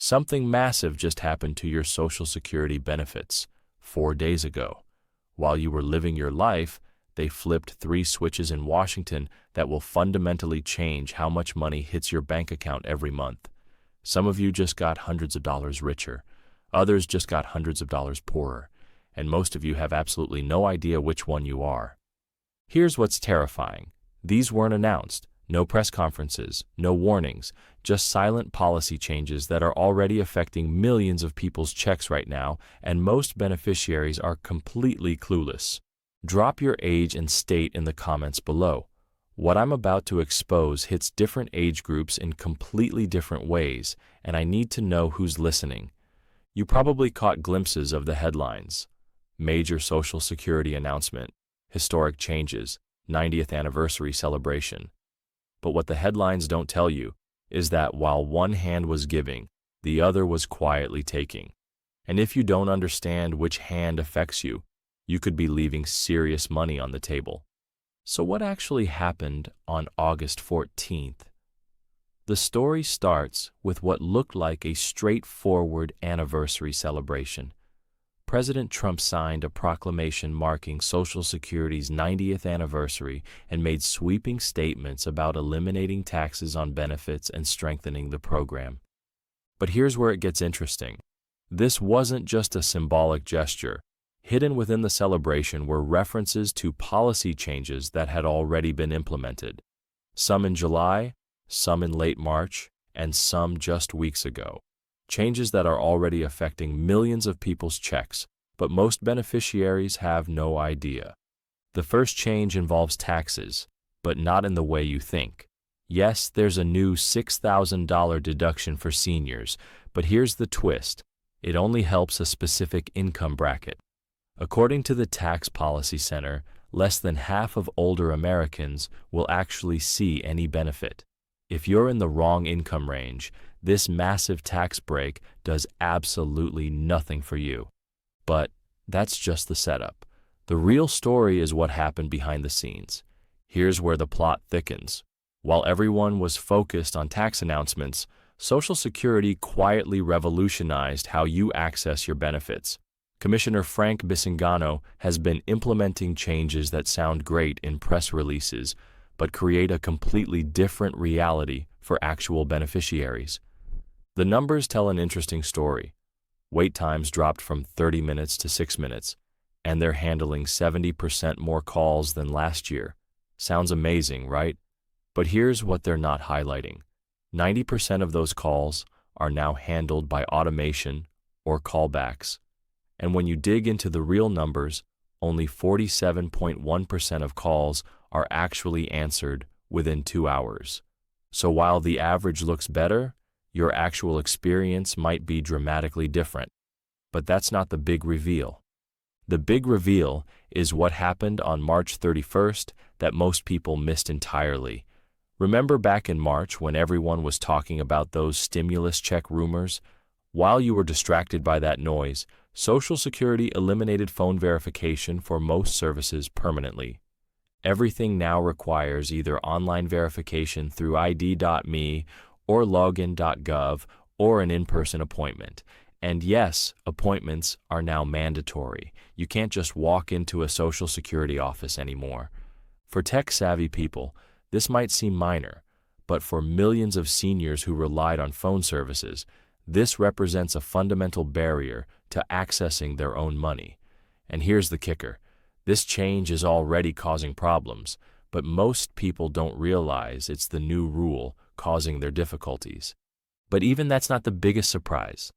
Something massive just happened to your Social Security benefits 4 days ago. While you were living your life, they flipped 3 switches in Washington that will fundamentally change how much money hits your bank account every month. Some of you just got hundreds of dollars richer. Others just got hundreds of dollars poorer. And most of you have absolutely no idea which one you are. Here's what's terrifying. These weren't announced. No press conferences, no warnings, just silent policy changes that are already affecting millions of people's checks right now, and most beneficiaries are completely clueless. Drop your age and state in the comments below. What I'm about to expose hits different age groups in completely different ways, and I need to know who's listening. You probably caught glimpses of the headlines. Major Social Security announcement, historic changes, 90th anniversary celebration. But what the headlines don't tell you is that while one hand was giving, the other was quietly taking. And if you don't understand which hand affects you, you could be leaving serious money on the table. So what actually happened on August 14th? The story starts with what looked like a straightforward anniversary celebration. President Trump signed a proclamation marking Social Security's 90th anniversary and made sweeping statements about eliminating taxes on benefits and strengthening the program. But here's where it gets interesting. This wasn't just a symbolic gesture. Hidden within the celebration were references to policy changes that had already been implemented. Some in July, some in late March, and some just weeks ago. Changes that are already affecting millions of people's checks, but most beneficiaries have no idea. The first change involves taxes, but not in the way you think. Yes, there's a new $6,000 deduction for seniors, but here's the twist. It only helps a specific income bracket. According to the Tax Policy Center, less than half of older Americans will actually see any benefit. If you're in the wrong income range, this massive tax break does absolutely nothing for you. But that's just the setup. The real story is what happened behind the scenes. Here's where the plot thickens. While everyone was focused on tax announcements, Social Security quietly revolutionized how you access your benefits. Commissioner Frank Bisingano has been implementing changes that sound great in press releases, but create a completely different reality for actual beneficiaries. The numbers tell an interesting story. Wait times dropped from 30 minutes to 6 minutes, and they're handling 70% more calls than last year. Sounds amazing, right? But here's what they're not highlighting. 90% of those calls are now handled by automation or callbacks. And when you dig into the real numbers, only 47.1% of calls are actually answered within 2 hours. So while the average looks better, your actual experience might be dramatically different. But that's not the big reveal. The big reveal is what happened on March 31st that most people missed entirely. Remember back in March when everyone was talking about those stimulus check rumors? While you were distracted by that noise, Social Security eliminated phone verification for most services permanently. Everything now requires either online verification through ID.me or login.gov or an in-person appointment. And yes, appointments are now mandatory. You can't just walk into a Social Security office anymore. For tech-savvy people, this might seem minor, but for millions of seniors who relied on phone services, this represents a fundamental barrier to accessing their own money. And here's the kicker. This change is already causing problems, but most people don't realize it's the new rule causing their difficulties. But even that's not the biggest surprise.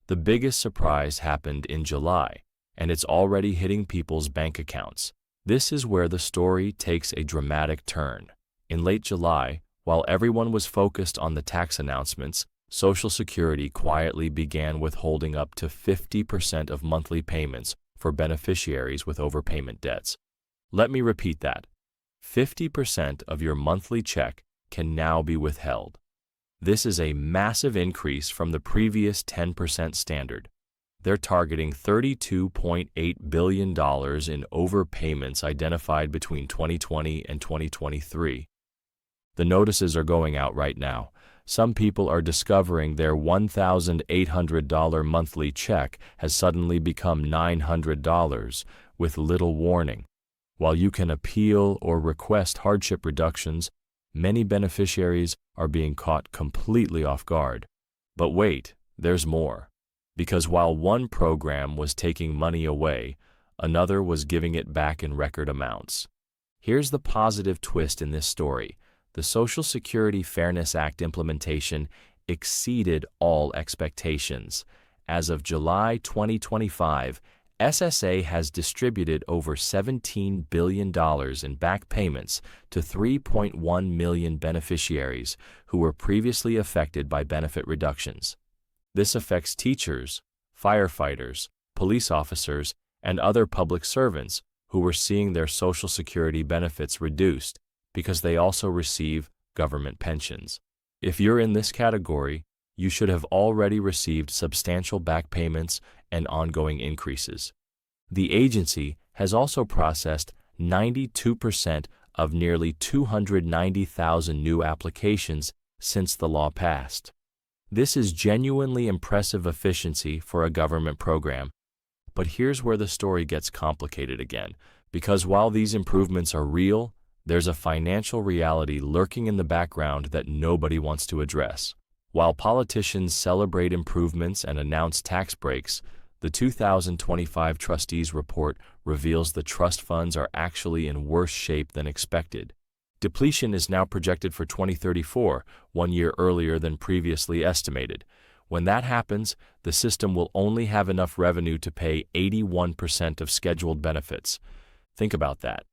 The biggest surprise happened in July, and it's already hitting people's bank accounts. This is where the story takes a dramatic turn. In late July, while everyone was focused on the tax announcements, Social Security quietly began withholding up to 50% of monthly payments for beneficiaries with overpayment debts. Let me repeat that. 50% of your monthly check can now be withheld. This is a massive increase from the previous 10% standard. They're targeting $32.8 billion in overpayments identified between 2020 and 2023. The notices are going out right now. Some people are discovering their $1,800 monthly check has suddenly become $900 with little warning. While you can appeal or request hardship reductions, many beneficiaries are being caught completely off guard. But wait, there's more. Because while one program was taking money away, another was giving it back in record amounts. Here's the positive twist in this story. The Social Security Fairness Act implementation exceeded all expectations. As of July 2025, SSA has distributed over $17 billion in back payments to 3.1 million beneficiaries who were previously affected by benefit reductions. This affects teachers, firefighters, police officers, and other public servants who were seeing their Social Security benefits reduced because they also receive government pensions. If you're in this category, you should have already received substantial back payments and ongoing increases. The agency has also processed 92% of nearly 290,000 new applications since the law passed. This is genuinely impressive efficiency for a government program. But here's where the story gets complicated again, because while these improvements are real, there's a financial reality lurking in the background that nobody wants to address. While politicians celebrate improvements and announce tax breaks, the 2025 Trustees Report reveals the trust funds are actually in worse shape than expected. Depletion is now projected for 2034, 1 year earlier than previously estimated. When that happens, the system will only have enough revenue to pay 81% of scheduled benefits. Think about that.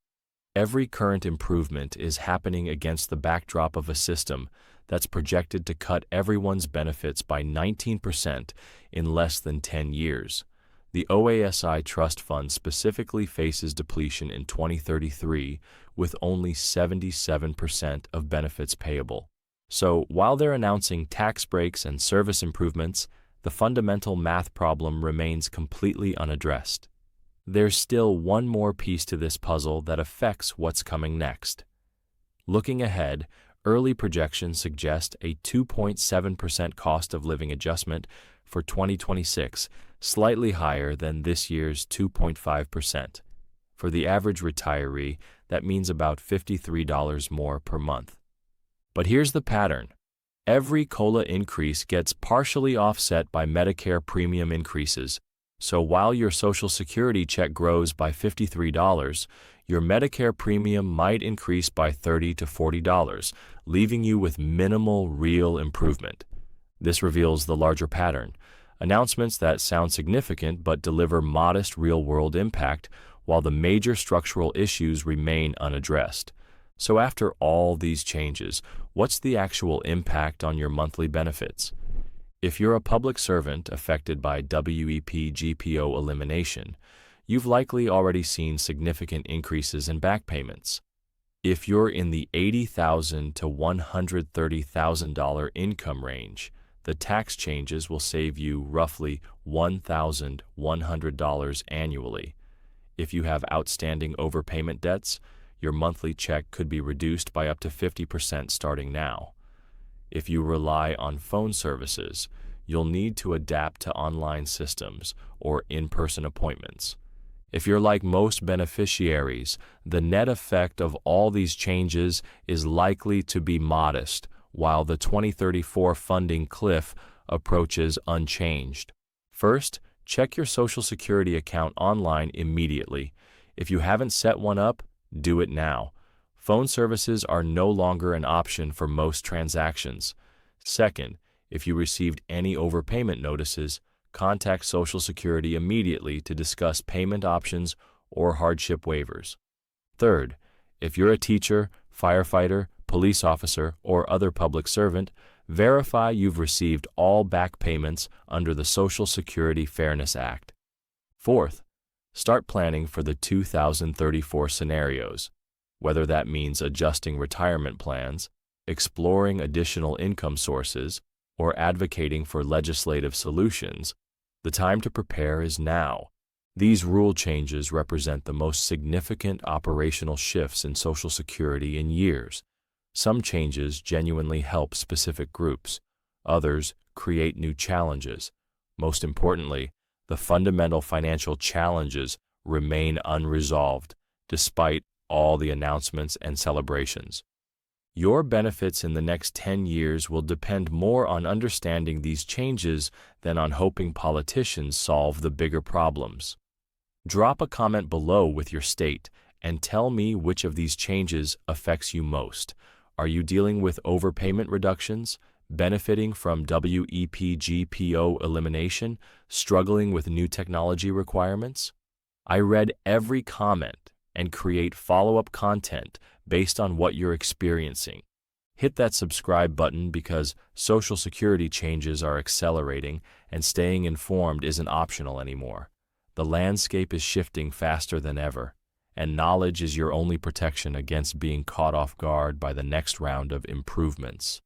Every current improvement is happening against the backdrop of a system that's projected to cut everyone's benefits by 19% in less than 10 years. The OASI Trust Fund specifically faces depletion in 2033 with only 77% of benefits payable. So, while they're announcing tax breaks and service improvements, the fundamental math problem remains completely unaddressed. There's still one more piece to this puzzle that affects what's coming next. Looking ahead, early projections suggest a 2.7% cost of living adjustment for 2026, slightly higher than this year's 2.5%. For the average retiree, that means about $53 more per month. But here's the pattern. Every COLA increase gets partially offset by Medicare premium increases. So while your Social Security check grows by $53, your Medicare premium might increase by $30 to $40, leaving you with minimal real improvement. This reveals the larger pattern. Announcements that sound significant but deliver modest real-world impact, while the major structural issues remain unaddressed. So after all these changes, what's the actual impact on your monthly benefits? If you're a public servant affected by WEP-GPO elimination, you've likely already seen significant increases in back payments. If you're in the $80,000 to $130,000 income range, the tax changes will save you roughly $1,100 annually. If you have outstanding overpayment debts, your monthly check could be reduced by up to 50% starting now. If you rely on phone services, you'll need to adapt to online systems or in-person appointments. If you're like most beneficiaries, the net effect of all these changes is likely to be modest, while the 2034 funding cliff approaches unchanged. First, check your Social Security account online immediately. If you haven't set one up, do it now. Phone services are no longer an option for most transactions. Second, if you received any overpayment notices, contact Social Security immediately to discuss payment options or hardship waivers. Third, if you're a teacher, firefighter, police officer, or other public servant, verify you've received all back payments under the Social Security Fairness Act. Fourth, start planning for the 2034 scenarios, whether that means adjusting retirement plans, exploring additional income sources, or advocating for legislative solutions. The time to prepare is now. These rule changes represent the most significant operational shifts in Social Security in years. Some changes genuinely help specific groups. Others create new challenges. Most importantly, the fundamental financial challenges remain unresolved, despite all the announcements and celebrations. Your benefits in the next 10 years will depend more on understanding these changes than on hoping politicians solve the bigger problems. Drop a comment below with your state and tell me which of these changes affects you most. Are you dealing with overpayment reductions, benefiting from WEPGPO elimination, struggling with new technology requirements? I read every comment and create follow-up content based on what you're experiencing. Hit that subscribe button because Social Security changes are accelerating and staying informed isn't optional anymore. The landscape is shifting faster than ever, and knowledge is your only protection against being caught off guard by the next round of improvements.